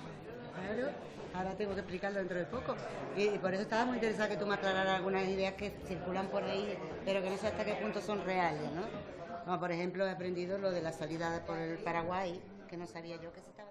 A: Claro, ahora tengo que explicarlo dentro de poco. Y por eso estaba muy interesada que tú me aclararas algunas ideas que circulan por ahí, pero que no sé hasta qué punto son reales, ¿no? Como por ejemplo he aprendido lo de la salida por el Paraguay, que no sabía yo que se estaba...